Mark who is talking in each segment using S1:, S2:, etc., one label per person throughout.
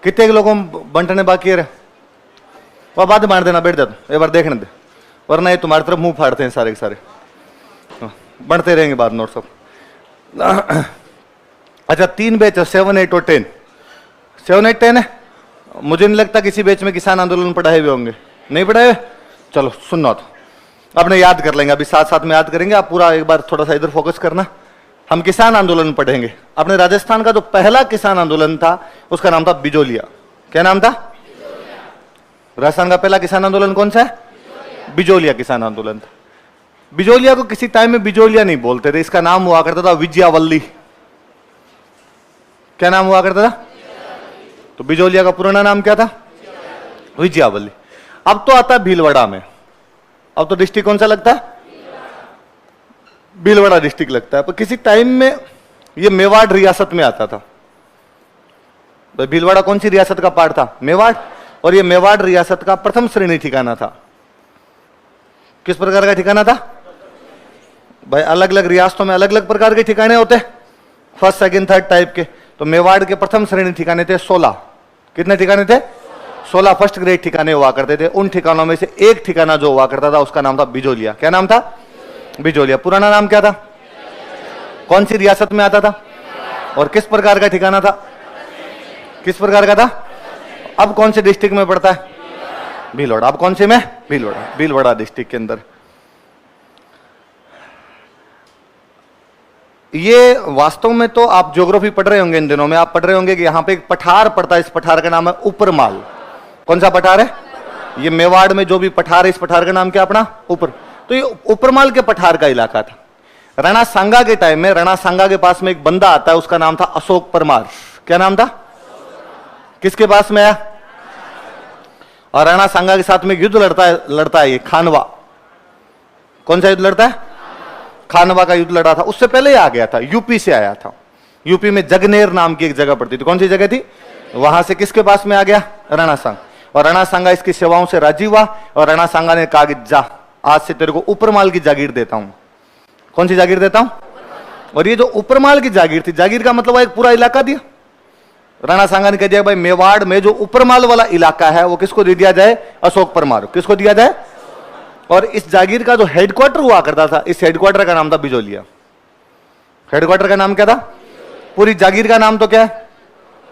S1: कितने के लोगों बंटने बाकी है? वह बाद मार देना, बैठ जा तू, एक बार देखने दे, वरना ये तुम्हारी तरफ मुंह फाड़ते हैं सारे के सारे। बढ़ते रहेंगे बाद नोट सब। अच्छा 3 बैच है, 7, 8 और 10। 7, 8, 10 है। मुझे नहीं लगता किसी बैच में किसान आंदोलन पढ़ाए हुए होंगे, नहीं पढ़ाए हुए? चलो सुनना तो अपने याद कर लेंगे, अभी साथ साथ में याद करेंगे। आप पूरा एक बार थोड़ा सा इधर फोकस करना। हम किसान आंदोलन पढ़ेंगे। अपने राजस्थान का जो पहला किसान आंदोलन था उसका नाम था बिजोलिया। क्या नाम था? राजस्थान का पहला किसान आंदोलन कौन सा है? बिजोलिया किसान आंदोलन था। बिजोलिया को किसी टाइम में बिजोलिया नहीं बोलते थे, इसका नाम हुआ करता था विजयावल्ली। क्या नाम हुआ करता था? तो बिजोलिया का पुराना नाम क्या था? विजयावल्ली। अब तो आता है भीलवाड़ा में। अब तो डिस्ट्रिक्ट कौन सा लगता है? भीलवाड़ा डिस्ट्रिक्ट लगता है। पर किसी टाइम में ये मेवाड़ रियासत में आता था। भीलवाड़ा कौन सी रियासत का पार्ट था? मेवाड़। और ये मेवाड़ रियासत का प्रथम श्रेणी ठिकाना था। किस प्रकार का ठिकाना था भाई? अलग अलग रियासतों में अलग अलग प्रकार के ठिकाने होते हैं, फर्स्ट सेकंड थर्ड टाइप के। तो मेवाड़ के प्रथम श्रेणी ठिकाने थे 16। कितने ठिकाने थे? 16 फर्स्ट ग्रेड ठिकाने हुआ करते थे। उन ठिकानों में से एक ठिकाना जो हुआ करता था उसका नाम था बिजोलिया। क्या नाम था? बिजोलिया। पुराना नाम क्या था? कौन सी रियासत में आता था और किस प्रकार का ठिकाना था? किस प्रकार का था? अब कौन से डिस्ट्रिक्ट में पड़ता है? भीलवाड़ा। अब कौन से में? भीलवाड़ा। भीलवाड़ा डिस्ट्रिक्ट के अंदर। ये वास्तव में तो आप ज्योग्राफी पढ़ रहे होंगे इन दिनों में, आप पढ़ रहे होंगे कि यहां पे एक पठार पड़ता है। इस पठार का नाम है उपरमाल। कौन सा पठार है? ये मेवाड़ में जो भी पठार है, इस पठार का नाम क्या अपना? ऊपर। तो ये उपरमाल के पठार का इलाका था। राणा सांगा के टाइम में राणा सांगा के पास में एक बंदा आता है, उसका नाम था अशोक परमार। क्या नाम था? किसके पास में आया? और राणा सांगा के साथ में युद्ध लड़ता है ये खानवा। कौन सा युद्ध लड़ता है? खानवा का युद्ध लड़ा था। उससे पहले आ गया था, यूपी से आया था। यूपी में जगनेर नाम की एक जगह पड़ती थी। कौन सी जगह थी? वहां से किसके पास में आ गया? राणा सांगा। और राणा सांगा इसकी सेवाओं से राजी हुआ और राणा सांगा ने कहा कि जा, आज से तेरे को उपरमाल की जागीर देता हूं। कौन सी जागीर देता हूं? और ये जो उपरमाल की जागीर थी, जागीर का मतलब एक पूरा इलाका दिया। राणा सांगा ने कह दिया भाई मेवाड़ में जो उपरमाल वाला इलाका है वो किसको दे दिया जाए? अशोक परमार। किसको दिया जाए? और इस जागीर का जो हेडक्वार्टर हुआ करता था, इस हेडक्वार्टर का नाम था बिजोलिया। हेडक्वार्टर का नाम क्या था? पूरी जागीर का नाम तो क्या है?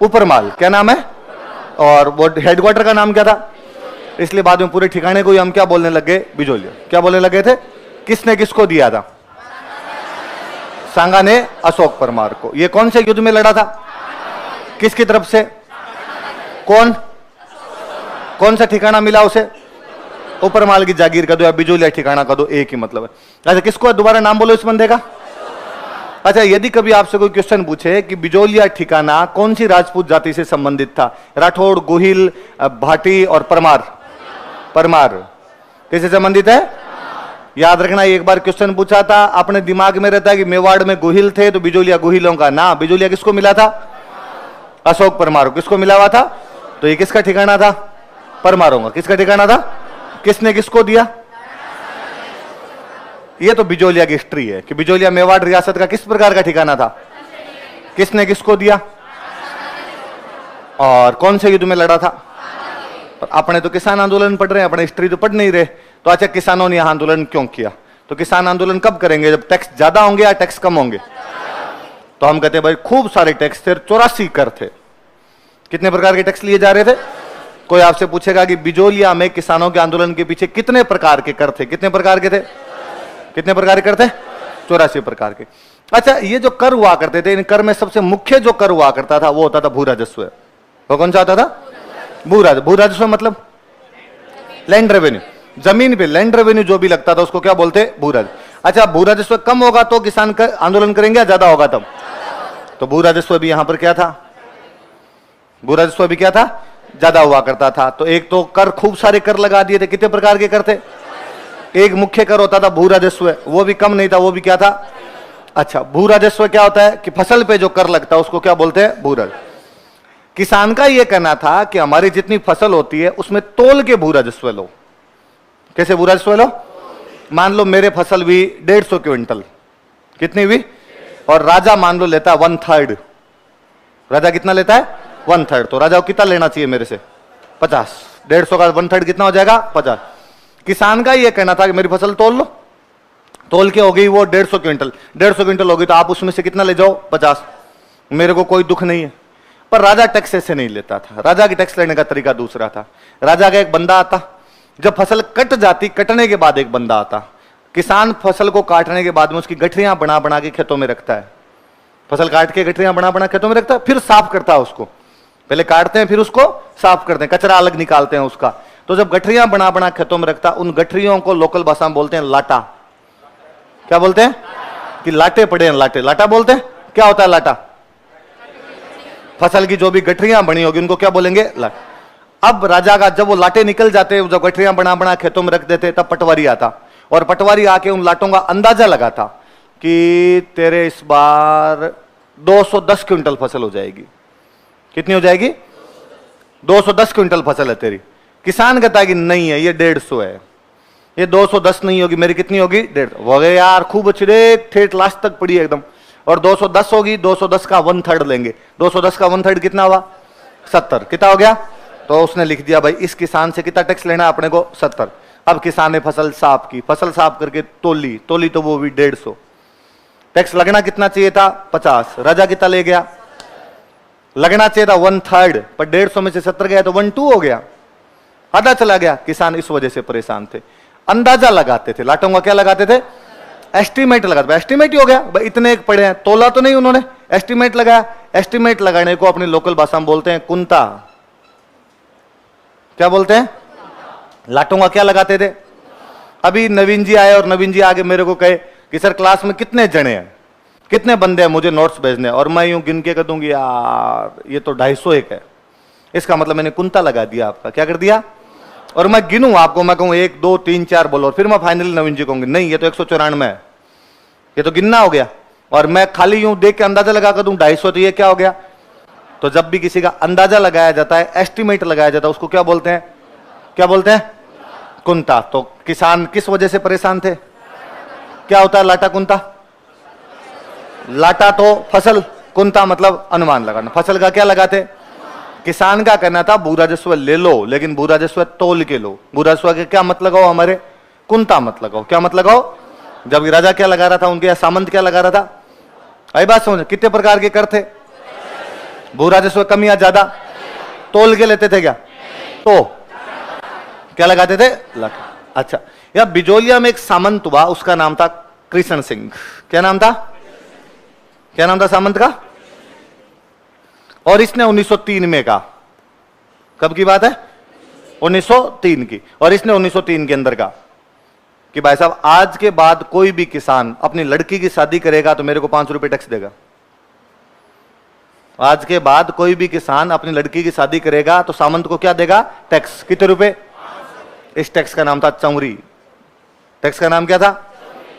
S1: उपरमाल। क्या नाम है? और वो हेडक्वार्टर का नाम क्या था? इसलिए बाद में पूरे ठिकाने को हम क्या बोलने लगे? बिजोलिया। क्या बोलने लगे थे? किसने किसको दिया था? सांगा ने अशोक परमार को। ये कौन से युद्ध में लड़ा था? किसकी तरफ से? कौन सा ठिकाना मिला उसे? उपरमाल की जागीर का दो या बिजोलिया ठिकाना का दो, एक ही मतलब है। अच्छा किसको दोबारा नाम बोलो इस बंदे का? अच्छा यदि कभी आपसे कोई क्वेश्चन पूछे कि बिजोलिया ठिकाना कौन सी राजपूत जाति से संबंधित था? राठौड़, गोहिल, भाटी और परमार। परमार किससे संबंधित है? याद रखना, एक बार क्वेश्चन पूछा था, अपने दिमाग में रहता है कि मेवाड़ में गोहिल थे तो बिजोलिया गोहिलों का ना। बिजोलिया किसको मिला था? अशोक परमार। किसको मिला हुआ था? तो ये किसका ठिकाना था? परमारों का। किसका ठिकाना था? किसने किसको दिया? ये तो बिजोलिया की हिस्ट्री है कि बिजोलिया मेवाड़ रियासत का किस प्रकार का ठिकाना था, किसने किसको दिया और कौन से युद्ध में लड़ा था। पर अपने तो किसान आंदोलन पढ़ रहे हैं, अपने हिस्ट्री तो पढ़ नहीं रहे। तो अच्छा किसानों ने यह आंदोलन क्यों किया? तो किसान आंदोलन कब करेंगे? जब टैक्स ज्यादा होंगे या टैक्स कम होंगे? तो हम कहते हैं भाई खूब सारे टैक्स थे, 84 कर थे। कितने प्रकार के टैक्स लिए जा रहे थे? कोई आपसे पूछेगा कि बिजोलिया में किसानों के आंदोलन के पीछे कितने प्रकार के कर थे? कितने प्रकार के थे? कितने प्रकार के कर थे? 84 प्रकार के। अच्छा ये जो कर हुआ करते थे, इन कर में सबसे मुख्य जो कर हुआ करता था वो होता था भू राजस्व। वो कौन सा होता था? भू राजस्व मतलब लैंड रेवेन्यू। जमीन पे लैंड रेवेन्यू जो भी लगता था उसको क्या बोलते? भू राजस्व। अच्छा भू राजस्व कम होगा तो किसान का आंदोलन करेंगे या ज्यादा होगा तब? तो भू राजस्व भी यहां पर क्या था? भू राजस्व भी क्या था? ज्यादा हुआ करता था। तो एक तो कर, खूब सारे कर लगा दिए थे। कितने प्रकार के कर थे? एक मुख्य कर होता था भू राजस्व, वो भी कम नहीं था, वो भी क्या था? अच्छा भू राजस्व क्या होता है कि फसल पे जो कर लगता है उसको क्या बोलते हैं? भू राजस्व। किसान का यह कहना था कि हमारी जितनी फसल होती है उसमें तोल के भू राजस्व लो। कैसे भू राजस्व लो? मान लो मेरे फसल भी 150 क्विंटल, कितनी हुई? और राजा मान लो लेता है 1/3। राजा कितना लेता है? 1/3। तो राजा को कितना लेना चाहिए मेरे से? 50। 150 का 1/3 कितना हो जाएगा? 50। किसान का ये कहना था कि मेरी फसल तोल लो। तोल के हो गई वो 150 क्विंटल। 150 क्विंटल हो गई तो आप उसमें से कितना ले जाओ? 50। मेरे को कोई दुख नहीं है। पर राजा टैक्स ऐसे नहीं लेता था। राजा की टैक्स लेने का तरीका दूसरा था। राजा का एक बंदा आता, जब फसल कट जाती, कटने के बाद एक बंदा आता। किसान फसल को काटने के बाद में उसकी गठरियां बना बना के खेतों में रखता है। फसल काट के गठरियां बना बना खेतों में रखता है, फिर साफ करता है उसको। पहले काटते हैं, फिर उसको साफ करते हैं, कचरा अलग निकालते हैं उसका। तो जब गठरियां बना बना खेतों में रखता, उन गठरियों को लोकल भाषा में बोलते हैं लाटा। क्या बोलते हैं? कि लाटे पड़े हैं, लाटे। लाटा बोलते हैं। क्या होता है लाटा? फसल की जो भी गठरियां बनी होगी उनको क्या बोलेंगे? लाटा। अब राजा का जब वो लाटे निकल जाते, जब गठरियां बना बना खेतों में रख देते, तब पटवारी आता और पटवारी आके उन लाटों का अंदाजा लगाता कि तेरे इस बार 210 क्विंटल फसल हो जाएगी। कितनी हो जाएगी? 210 क्विंटल फसल है तेरी। किसान कहता है कि नहीं है, ये 150 है, ये 210 नहीं होगी, मेरी कितनी होगी? 150। वो गए यार, खूब अच्छी रे, ठेठ लास्ट तक पड़ी एकदम। और 210 होगी, 210 का 1/3 लेंगे। 210 का 1/3 कितना हुआ? 70। कितना हो गया? तो उसने लिख दिया भाई इस किसान से कितना टैक्स लेना है अपने को? 70। अब किसान ने फसल साफ की, फसल साफ करके तोली, तोली तो वो भी 150। टैक्स लगना कितना चाहिए था? 50। राजा कितना ले गया? लगना चाहिए था 1/3, पर 150 में से 70 गया तो 1/2 हो गया, आधा चला गया। किसान इस वजह से परेशान थे। अंदाजा लगाते थे, लाटों का क्या लगाते थे? एस्टीमेट लगाते। एस्टीमेट ही हो गया भाई, इतने एक पड़े हैं, तोला तो नहीं उन्होंने, एस्टीमेट लगाया। एस्टीमेट लगाने को अपनी लोकल भाषा में बोलते हैं कुंता। क्या बोलते हैं? लाटों का क्या लगाते थे? अभी नवीन जी आए और नवीन जी आगे मेरे को कहे कि सर क्लास में कितने जने हैं, कितने बंदे हैं, मुझे नोट्स भेजने। और मैं यूं गिन के कह दूंगी यार ये तो 251 है, इसका मतलब मैंने कुंता लगा दिया आपका। क्या कर दिया? और मैं गिनूं आपको, मैं कहूं 1 2 3 4 बोलो, और फिर मैं फाइनली नवीन जी कहूंगी नहीं ये तो 194 है, ये तो गिनना हो गया। और मैं खाली यूं देख के अंदाजा लगा कर दूं 250, तो ये क्या हो गया? तो जब भी किसी का अंदाजा लगाया जाता है, एस्टिमेट लगाया जाता है, उसको क्या बोलते हैं? क्या बोलते हैं? कुंता। तो किसान किस वजह से परेशान थे? क्या होता है लाटा कुंता? लाटा तो फसल, कुंता मतलब अनुमान लगाना। फसल का क्या लगाते? किसान का कहना था भू राजस्व ले लो, लेकिन भू राजस्व तोल के लो। भू राजस्व के क्या मत लगाओ? हमारे कुंता मत लगाओ। क्या मत लगाओ? जब राजा क्या लगा रहा था, उनके सामंत क्या लगा रहा था? आई बात समझ? कितने प्रकार के कर थे? भू राजस्व कम या ज्यादा? तोल के लेते थे क्या? तो क्या लगाते थे? अच्छा, या बिजोलिया में एक सामंत हुआ, उसका नाम था कृष्ण सिंह। क्या नाम था? क्या नाम था सामंत का? और इसने 1903 में कहा, कब की बात है? 1903 की। और इसने 1903 के अंदर कहा कि भाई साहब आज के बाद कोई भी किसान अपनी लड़की की शादी करेगा तो मेरे को 5 रुपए टैक्स देगा। आज के बाद कोई भी किसान अपनी लड़की की शादी करेगा तो सामंत को क्या देगा? टैक्स। कितने रुपए? इस टैक्स का नाम था चौरी। टैक्स का नाम क्या था?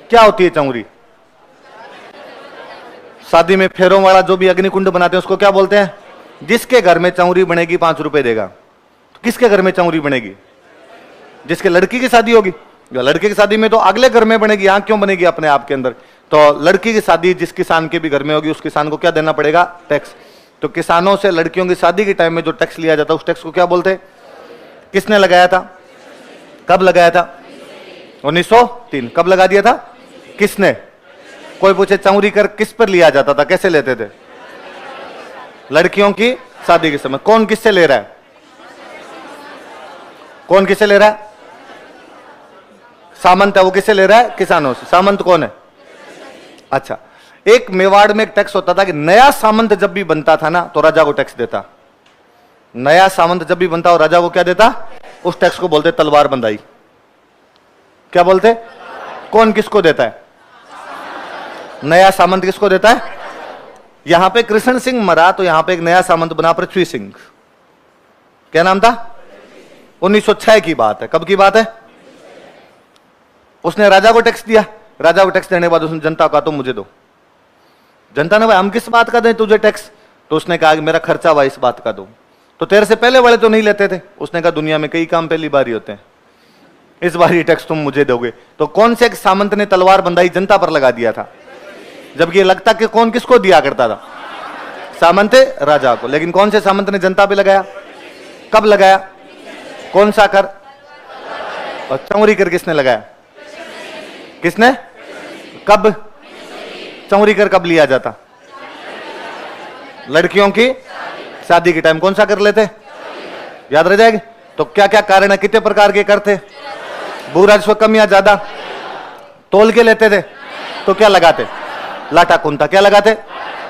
S1: क्या होती है चौरी? शादी में फेरों वाला जो भी अग्निकुंड बनाते हैं उसको क्या बोलते हैं? जिसके घर में चौरी बनेगी 5 रुपए देगा। तो किसके घर में चौरी बनेगी? जिसके लड़की की शादी होगी। लड़के की शादी में तो अगले घर में बनेगी, यहां क्यों बनेगी अपने आप के अंदर? तो लड़की की शादी जिस किसान के भी घर में होगी उस किसान को क्या देना पड़ेगा? टैक्स। तो किसानों से लड़कियों की शादी के टाइम में जो टैक्स लिया जाता है उस टैक्स को क्या बोलते? किसने लगाया था? कब लगाया था? 1903। कब लगा दिया था? किसने? कोई पूछे चौरी कर किस पर लिया जाता था, कैसे लेते थे? लड़कियों की शादी के समय। कौन किससे ले रहा है? कौन किससे ले रहा है? सामंत है, वो किससे ले रहा है? किसानों से। सामंत कौन है? अच्छा, एक मेवाड़ में एक टैक्स होता था कि नया सामंत जब भी बनता था ना तो राजा को टैक्स देता। नया सामंत जब भी बनता और राजा को क्या देता? उस टैक्स को बोलते तलवार बंदाई। क्या बोलते? कौन किसको देता है? नया सामंत किसको देता है? यहां पे कृष्ण सिंह मरा तो यहां पे एक नया सामंत बना पृथ्वी सिंह। क्या नाम था? 1906 की बात है। कब की बात है? उसने राजा को टैक्स दिया। राजा को टैक्स देने के बाद उसने जनता को कहा तुम मुझे दो। जनता ने भाई हम किस बात का दें तुझे टैक्स? तो उसने कहा कि मेरा खर्चा हुआ इस बात का दो। तो तेरे से पहले वाले तो नहीं लेते थे। उसने कहा दुनिया में कई काम पहली बार ही होते हैं, इस बार ये टैक्स तुम मुझे दोगे। तो कौन से एक सामंत ने तलवार बंदाई जनता पर लगा दिया था? जबकि ये लगता कि कौन किसको दिया करता था? सामंत राजा को। लेकिन कौन से सामंत ने जनता पे लगाया? कब लगाया? कौन सा कर? और चौरी कर किसने लगाया? किसने? कब? चौरी कर कब लिया जाता? लड़कियों की शादी के टाइम कौन सा कर लेते? याद रह जाएगी। तो क्या क्या कारण है? कितने प्रकार के कर थे? भू राजस्व कम या ज्यादा? तोल के लेते थे तो क्या लगाते? लाटा कुंता। क्या लगाते?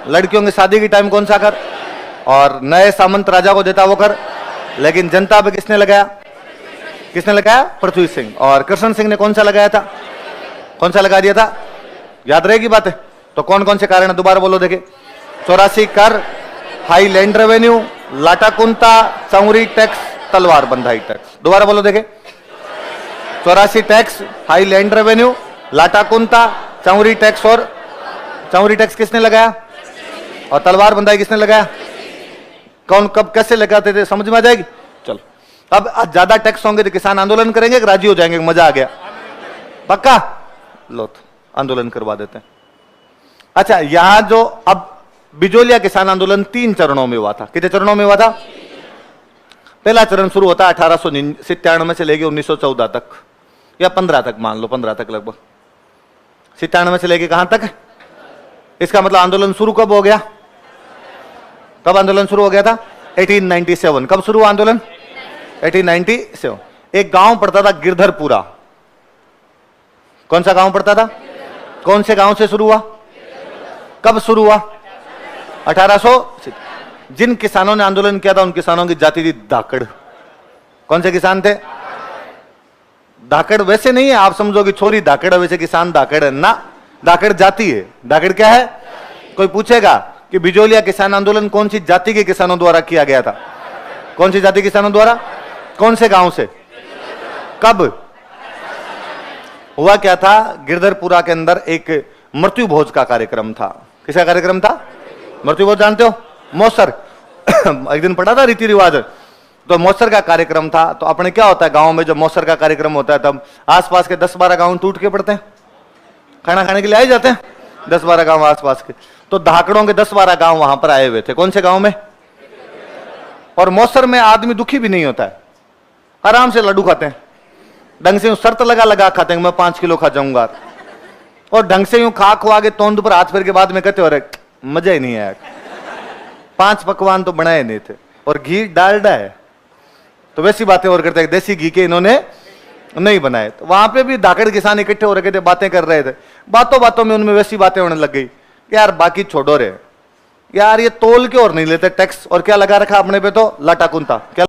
S1: लड़कियों की शादी के टाइम कौन सा कर? और नए सामंत राजा को देता वो कर। लेकिन जनता पे किसने लगाया? किसने लगाया? पृथ्वी सिंह। और कृष्ण सिंह ने कौन सा लगाया था? कौन सा लगा दिया था? याद रहेगी बातें। तो कौन कौन से कारण है? दोबारा बोलो देखे। 84 कर, हाई लैंड रेवेन्यू, लाटा कुंता, चौरी टैक्स, तलवार बंधाई टैक्स। दोबारा बोलो देखे। 84 टैक्स, हाई लैंड रेवेन्यू, लाटा कुंता, चौरी टैक्स। और चौरी टैक्स किसने लगाया? और तलवार बंधाई किसने लगाया? कौन कब कैसे लगाते थे? समझ में आ जाएगी। चलो अब आज ज्यादा टैक्स होंगे तो किसान आंदोलन करेंगे कि राजी हो जाएंगे? मजा आ गया। पक्का? लो तो आंदोलन करवा देते हैं। अच्छा, यहां जो अब बिजोलिया किसान आंदोलन 3 चरणों में हुआ था। कितने चरणों में हुआ था? पहला चरण शुरू होता 1897 से लेके 1914 तक या 15 तक, मान लो 15 तक लगभग। 97 से लेके कहां तक? इसका मतलब आंदोलन शुरू कब हो गया? कब आंदोलन शुरू हो गया था? 1897। कब शुरू हुआ आंदोलन? 1897। एक गांव पड़ता था गिरधरपुरा। कौन सा गांव पड़ता था? कौन से गांव से शुरू हुआ? कब शुरू हुआ? 1800। जिन किसानों ने आंदोलन किया था उन किसानों की जाति थी धाकड़। कौन से किसान थे? धाकड़ वैसे नहीं है आप समझोगे छोरी धाकड़ है वैसे किसान धाकड़ है ना। धाकड़ जाति है। धाकड़ क्या है? कोई पूछेगा कि बिजोलिया किसान आंदोलन कौन सी जाति के किसानों द्वारा किया गया था? कौन सी जाति किसानों द्वारा? कौन से गांव से? कब हुआ? क्या था? गिरधरपुरा के अंदर एक मृत्यु भोज का कार्यक्रम था। किसका कार्यक्रम था? मृत्यु भोज जानते हो? मौसर। एक दिन पढ़ा था रीति रिवाज। तो मौसर का कार्यक्रम था। तो अपने क्या होता है गांव में जब मौसर का कार्यक्रम होता है तब आसपास के 10-12 गांव टूट के पड़ते हैं, खाना खाने के लिए आ जाते हैं 10-12 गांव आसपास के। तो धाकड़ों के 10-12 गांव वहां पर आए हुए थे। कौन से गांव में? और मौसर में आदमी दुखी भी नहीं होता है, आराम से लड्डू खाते हैं। ढंग से शर्त लगा लगा खाते हैं मैं 5 किलो खा जाऊंगा। और ढंग से यूं खा खुआ के तोंद पर हाथ फेर के बाद में कहते हो मजा ही नहीं आया। 5 पकवान तो बनाए नहीं थे और घी डालडा है तो वैसी बातें और करते हैं। देसी घी के इन्होंने नहीं बनाए। तो वहां पे भी धाकड़ किसान इकट्ठे हो रखे थे, बातें कर रहे थे। बातों बातों में उनमें वैसी बातें होने लग गई यार बाकी छोड़ो रे यार, ये तोल के और नहीं लेते टैक्स, और क्या लगा रखा अपने पे? तो लाटा कुंता। क्या